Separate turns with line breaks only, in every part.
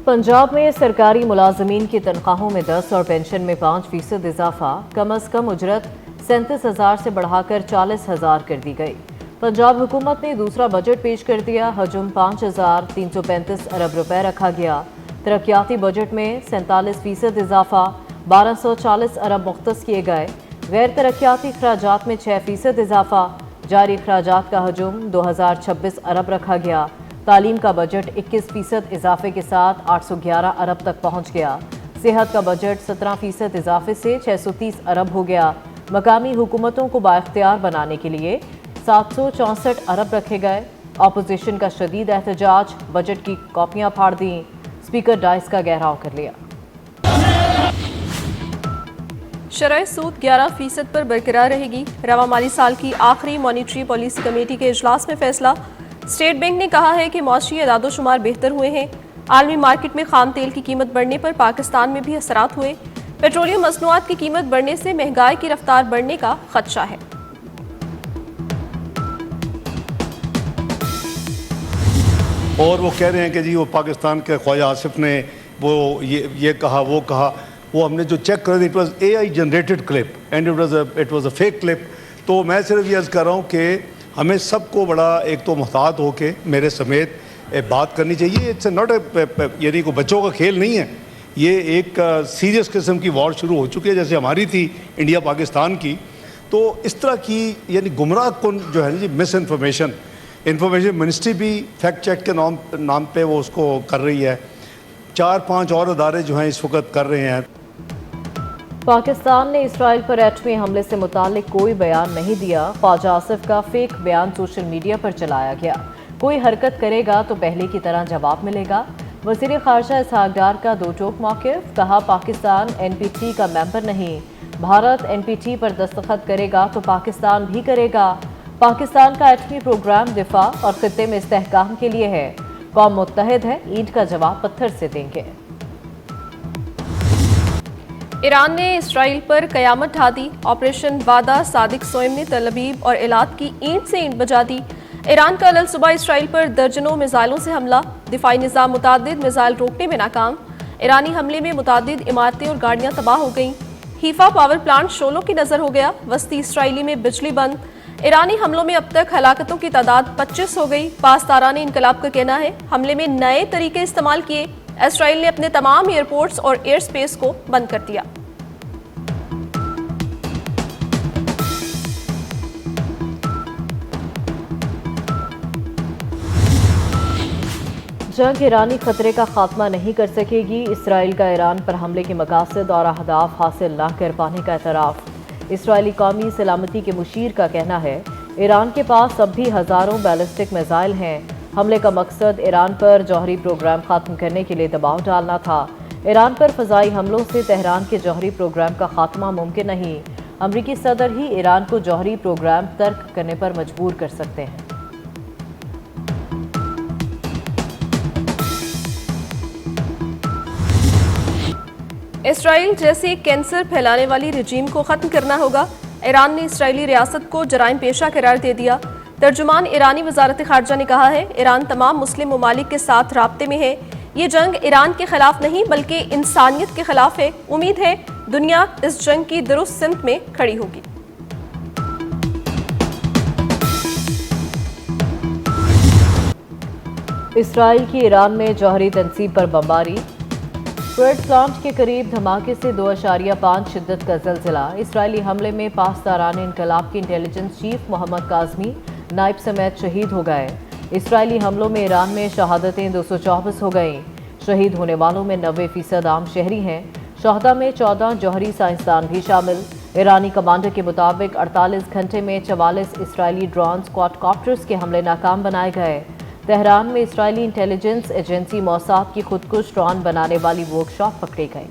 पंजाब में सरकारी मुलाजमीन की तनख्वाहों में 10 और पेंशन में 5% इजाफा, कम अज कम उजरत 37,000 से बढ़ाकर 40,000 कर दी गई। पंजाब हुकूमत ने दूसरा बजट पेश कर दिया। हजम 5,335 अरब रुपए रखा गया। तरक्याती बजट में 47% इजाफा, 1240 अरब मुख्तस किए गए। गैर तरक्याती अखराजात में 6% इजाफा, जारी अखराजात का हजम 2026 अरब रखा गया। तालीम का बजट 21% इजाफे के साथ 811 अरब तक पहुंच गया। सेहत का बजट 17% इजाफे से 630 अरब हो गया। मकामी हुकूमतों को बाइख्तियार बनाने के लिए 764 अरब रखे गए। अपोजिशन का शदीद एहतजाज, बजट की कॉपियां फाड़ दी। स्पीकर डाइस का घेराव कर लिया।
शरह सूद 11% पर बरकरार रहेगी। रवा माली साल की आखिरी मॉनिटरी पॉलिसी कमेटी के इजलास में फैसला। स्टेट बैंक ने कहा है कि मौसमी अदादोशुमार बेहतर हुए हैं। आलमी मार्केट में खाम तेल की कीमत बढ़ने पर पाकिस्तान में भी असरात हुए। पेट्रोलियम मसनूआत की कीमत बढ़ने से महंगाई की रफ्तार बढ़ने का खदशा है।
और वो कह रहे हैं कि जी वो पाकिस्तान के ख्वाजा आसिफ ने वो ये कहा वो कहा। वो हमने जो चेक कर दी, it was AI generated clip and it was a fake clip. तो मैं सिर्फ ये अर्ज़ कर रहा हूँ कि हमें सबको बड़ा एक तो मुहतात हो के मेरे समेत बात करनी चाहिए। इट्स नॉट यानी कोई बच्चों का खेल नहीं है। ये एक सीरियस किस्म की वॉर शुरू हो चुकी है, जैसे हमारी थी इंडिया पाकिस्तान की। तो इस तरह की यानी गुमराह कुन जो है ना जी मिस इंफॉर्मेशन मिनिस्ट्री भी फैक्ट चेक के नाम पे वो उसको कर रही है। 4-5 और अदारे जो हैं इस वक्त कर रहे हैं।
पाकिस्तान ने इसराइल पर एटमी हमले से मुतालिक कोई बयान नहीं दिया। ख्वाजा आसिफ का फेक बयान सोशल मीडिया पर चलाया गया। कोई हरकत करेगा तो पहले की तरह जवाब मिलेगा। वज़ीर ख़ारजा इसहाक डार का दो टोक मौक़िफ़, कहा पाकिस्तान NPT का मेंबर नहीं। भारत NPT पर दस्तखत करेगा तो पाकिस्तान भी करेगा। पाकिस्तान का एटमी प्रोग्राम दिफा और खित्ते में इस्तेहकाम के लिए है। कौम मुत्तहिद है, ईंट का जवाब पत्थर से देंगे।
ईरान ने इसराइल पर कयामत ढा दी। ऑपरेशन वादा सादिक सोइम ने तल अबीब और इलात की ईंट से ईंट बजा दी। ईरान का कल सुबह इसराइल पर दर्जनों मिसाइलों से हमला। दिफाई निज़ाम मुतादिद मिसाइल रोकने में नाकाम। ईरानी हमले में मुतादिद इमारतें और गाड़ियां तबाह हो गईं। हीफा पावर प्लांट शोलों की नज़र हो गया। वस्ती इसराइली में बिजली बंद। ईरानी हमलों में अब तक हलाकतों की तादाद 25 हो गई। पासदारान इनकलाब का कहना है हमले में नए तरीके इस्तेमाल किए। इसराइल ने अपने तमाम एयरपोर्ट्स और एयर स्पेस को बंद कर दिया।
जंग ईरानी खतरे का खात्मा नहीं कर सकेगी। इसराइल का ईरान पर हमले के मकासद और अहदाफ हासिल न कर पाने का एतराफ़। इसराइली कौमी सलामती के मुशीर का कहना है ईरान के पास अब भी हज़ारों बैलिस्टिक मिसाइल हैं। हमले का मकसद ईरान पर जौहरी प्रोग्राम ख़त्म करने के लिए दबाव डालना था। ईरान पर फ़ज़ाई हमलों से तेहरान के जौहरी प्रोग्राम का खात्मा मुमकिन नहीं। अमरीकी सदर ही ईरान को जौहरी प्रोग्राम तर्क करने पर मजबूर कर सकते हैं।
इसराइल जैसे कैंसर फैलाने वाली रजीम को ख़त्म करना होगा। ईरान ने इसराइली रियासत को जराइम पेशा करार दे दिया। तर्जुमान ईरानी वजारत ख़ारजा ने कहा है ईरान तमाम मुस्लिम ममालिक के साथ राब्ते में है। ये जंग ईरान के खिलाफ नहीं बल्कि इंसानियत के खिलाफ है। उम्मीद है दुनिया इस जंग की दुरुस्त सिमत में खड़ी होगी।
इसराइल की ईरान में जौहरी तनसीब पर बमबारी। क्वेट प्लांट के करीब धमाके से 2.5 शिद्दत का ज़लज़ला। इसराइली हमले में पासदारान इनकलाब के इंटेलिजेंस चीफ मोहम्मद काज़मी नाइब समेत शहीद हो गए। इसराइली हमलों में ईरान में शहादतें 224 हो गईं। शहीद होने वालों में 90% आम शहरी हैं। शहदा में 14 जौहरी साइंसदान भी शामिल। ईरानी कमांडर के मुताबिक 48 घंटे में 44 इसराइली ड्रोन क्वाडकॉप्टर्स के हमले नाकाम बनाए गए। तेहरान में इसराइली इंटेलिजेंस एजेंसी मोसाद की खुदकुश ड्रोन बनाने वाली वर्कशॉप पकड़ी गई।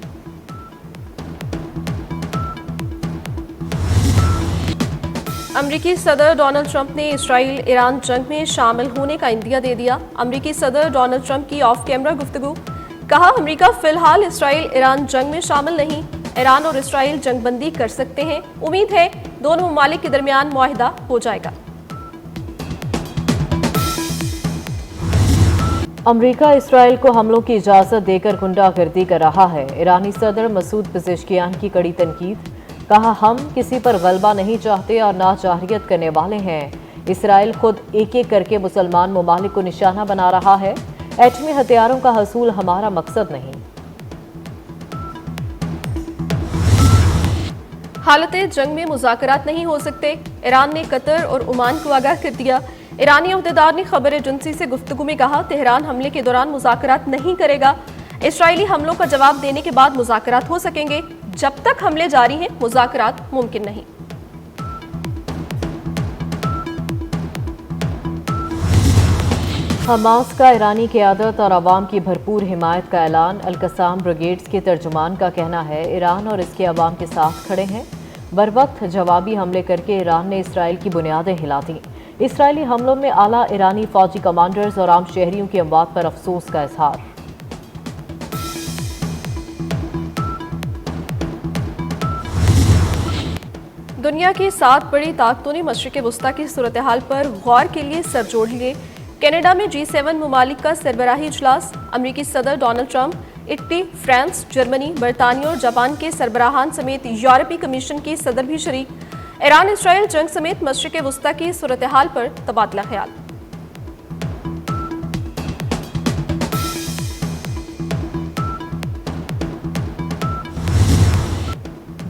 अमरीकी सदर डोनाल्ड ट्रंप ने इसराइल ईरान जंग में शामिल होने का इंदिया दे दिया। अमरीकी सदर डोनाल्ड ट्रंप की ऑफ कैमरा गुफ्तगू, कहा अमरीका फिलहाल इसराइल ईरान जंग में शामिल नहीं। ईरान और इसराइल जंगबंदी कर सकते हैं। उम्मीद है दोनों ममालिक के दरमियान मुआहिदा हो जाएगा।
अमरीका इसराइल को हमलों की इजाज़त देकर गुंडागर्दी कर रहा है। ईरानी सदर मसूद पेज़ेश्कियान की कड़ी तनकीद। कहा, हम किसी पर गलबा नहीं चाहते और ना जारहियत करने वाले हैं। इसराइल खुद एक एक करके मुसलमान ममालिक को निशाना बना रहा है। एटमी हथियारों का हसूल हमारा मकसद नहीं।
हालत जंग में मुज़ाकरात नहीं हो सकते। ईरान ने कतर और ओमान को आगाह कर दिया। ईरानी अहदेदार ने खबर एजेंसी से गुफ्तगू में कहा, तेहरान हमले के दौरान मुज़ाकरात नहीं करेगा। इस्राएली हमलों का जवाब देने के बाद मुज़ाकरात हो सकेंगे। जब तक हमले जारी हैं, मुज़ाकरात मुमकिन नहीं।
हमास का ईरानी क़यादत और अवाम की भरपूर हिमायत का ऐलान। अल-कसाम ब्रिगेड्स के तर्जुमान का कहना है, ईरान और इसके अवाम के साथ खड़े हैं। बरवक्त जवाबी हमले करके ईरान ने इसराइल की बुनियादें हिला दी। इसराइली हमलों में आला ईरानी फौजी कमांडर्स और आम शहरियों की अमवात पर अफसोस का इजहार।
दुनिया की 7 बड़ी ताकतों ने मशरिक़ वस्ता की सूरत हाल पर गौर के लिए सर जोड़ लिए। कनाडा में G7 ममालिक का सरबराही इजलास। अमरीकी सदर Donald Trump, Italy, France, Germany, बरतानिया और जापान के सरबराहान समेत यूरोपीय कमीशन के सदर भी शरीक। ईरान इसराइल जंग समेत मशरिक़ वस्ता की सूरत हाल पर तबादला ख्याल।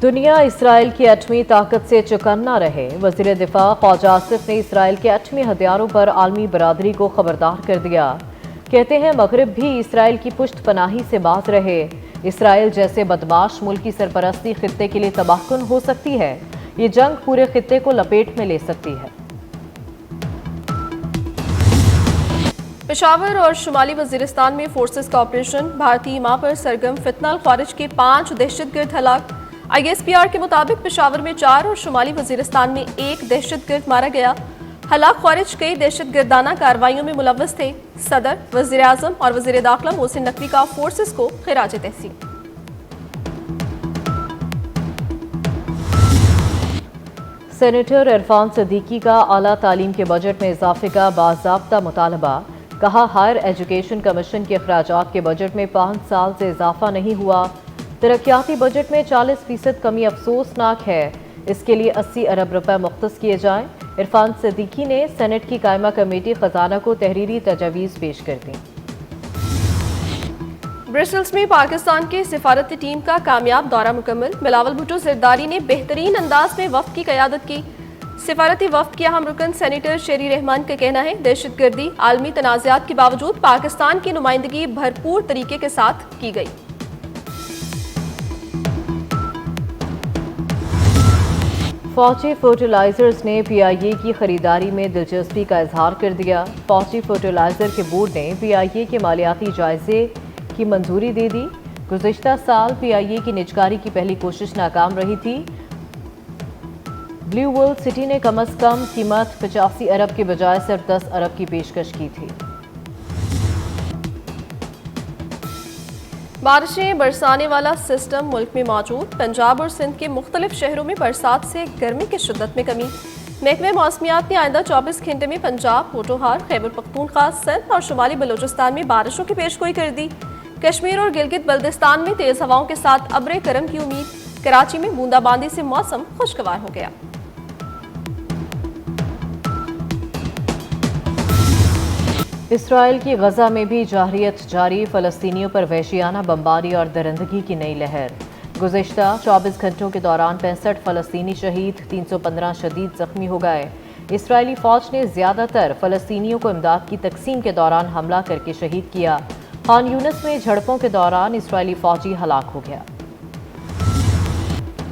दुनिया इसराइल की एटमी ताकत से चौकन्ना रहे। वज़ीर दिफा ख्वाजा आसिफ ने इसराइल के एटमी हथियारों पर आलमी बरादरी को खबरदार कर दिया। कहते हैं, मगरिब भी इसराइल की पुश्त पनाही से बाज रहे। इसराइल जैसे बदमाश मुल्क की सरपरस्ती खित्ते के लिए तबाहकुन हो सकती है। ये जंग पूरे खित्ते को लपेट में ले सकती है।
पेशावर और शुमाली वजीरिस्तान में फोर्सेस का ऑपरेशन। भारतीय मां पर सरगर्म फितना खारिज के 5 दहशतगर्द हलाक। ISPR के मुताबिक पेशावर में 4 और शुमाली वजीरिस्तान में 1 दहशतगर्द मारा गया। हलाक खारिज कई दहशतगर्दाना कार्रवाइयों में मुलव्वस थे। सदर, वजीर आजम और वजीर दाखिला मोहसिन नकवी का फोर्सेस को खिराज तहसीन।
सेनेटर इरफान सिद्दीकी का आला तालीम के बजट में इजाफे का बाज़ाब्ता मुतालबा। कहा, हायर एजुकेशन कमीशन के अखराजात के बजट में 5 साल से इजाफा नहीं हुआ। तरक्याती बजट में 40% कमी अफसोसनाक है। इसके लिए 80 अरब रुपए मुख्तस किए जाएं। इरफान सिद्दीकी ने सेनेट की कायमा कमेटी खजाना को तहरीरी तजावीज़ पेश कर दी।
ब्रसल्स में पाकिस्तान की सिफारती टीम का कामयाब दौरा मुकम्मल। बिलावल भुट्टो ज़रदारी ने बेहतरीन अंदाज में वफ्द की क़यादत की। सिफारती वफ्द के अहम रुकन सेनेटर शेरी रहमान का कहना है, दहशतगर्दी आलमी तनाज़ात के बावजूद पाकिस्तान की नुमाइंदगी भरपूर तरीके के साथ की गई।
फौजी फर्टिलाइजर्स ने PIA की खरीदारी में दिलचस्पी का इजहार कर दिया। फौजी फर्टिलाइजर के बोर्ड ने PIA के मालियाती जायजे की मंजूरी दे दी। गुज़िश्ता साल PIA की निजकारी की पहली कोशिश नाकाम रही थी। ब्लू वर्ल्ड सिटी ने कम अज कम कीमत 85 अरब के बजाय सिर्फ 10 अरब की पेशकश की थी।
बारिशें बरसाने वाला सिस्टम मुल्क में मौजूद। पंजाब और सिंध के मुख्तलिफ शहरों में बरसात से गर्मी की शिद्दत में कमी। महकमे मौसमियात ने आइंदा 24 घंटे में पंजाब, पोठोहार, खैबर पख्तूनख्वा, सिंध और शुमाली बलोचिस्तान में बारिशों की पेशगोई कर दी। कश्मीर और गिलगित बल्दिस्तान में तेज हवाओं के साथ अब्र करम की उम्मीद। कराची में बूंदाबांदी से मौसम खुशगवार हो गया।
इसराइल की गजा में भी जारहियत जारी। फ़लस्तीनियों पर वहशियाना बमबारी और दरिंदगी की नई लहर। गुज़िश्ता 24 घंटों के दौरान 65 फ़लस्तीनी शहीद, 315 शदीद ज़ख्मी हो गए। इसराइली फ़ौज ने ज़्यादातर फ़लस्तीनियों को इमदाद की तकसीम के दौरान हमला करके शहीद किया। खान यूनिस में झड़पों के दौरान इसराइली फ़ौजी हलाक हो गया।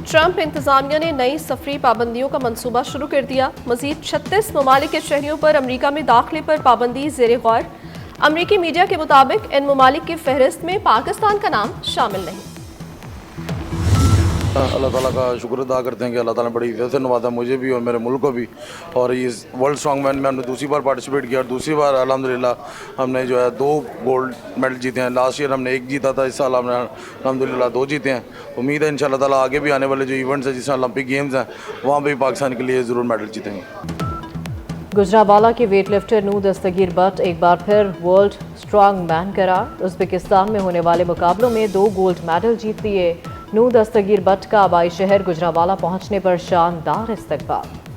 ट्रंप इंतजामिया ने नई सफरी पाबंदियों का मंसूबा शुरू कर दिया। मजीद 36 ममालिक के शहरियों पर अमरीका में दाखिले पर पाबंदी ज़ेरे गौर। अमरीकी मीडिया के मुताबिक इन ममालिक की फहरिस्त में पाकिस्तान का नाम शामिल नहीं।
अल्लाह ताला का शुक्र अदा करते हैं कि अल्लाह ताला ने बड़ी इज़्ज़त से नवाजा मुझे भी और मेरे मुल्क को भी। और इस वर्ल्ड स्ट्रॉन्ग मैन में हमने दूसरी बार पार्टिसिपेट किया और दूसरी बार अल्हम्दुलिल्लाह हमने जो है 2 गोल्ड मेडल जीते हैं। लास्ट ईयर हमने 1 जीता था, इस साल हमने अल्हम्दुलिल्लाह 2 जीते हैं। उम्मीद है इंशाअल्लाह ताला आगे भी आने वाले जो इवेंट्स हैं, जिसमें ओलंपिक गेम्स हैं, वहाँ पर भी पाकिस्तान के लिए ज़रूर मेडल जीतेंगे।
गुजरांवाला के वेट लिफ्टर नू दस्तगीर बट एक बार फिर वर्ल्ड स्ट्रॉन्ग मैन करार। उज़्बेकिस्तान में होने वाले मुकाबलों में 2 गोल्ड मेडल जीत लिए। नू दस्तगीर बट का आबाई शहर गुजरांवाला पहुंचने पर शानदार इस्तकबाल।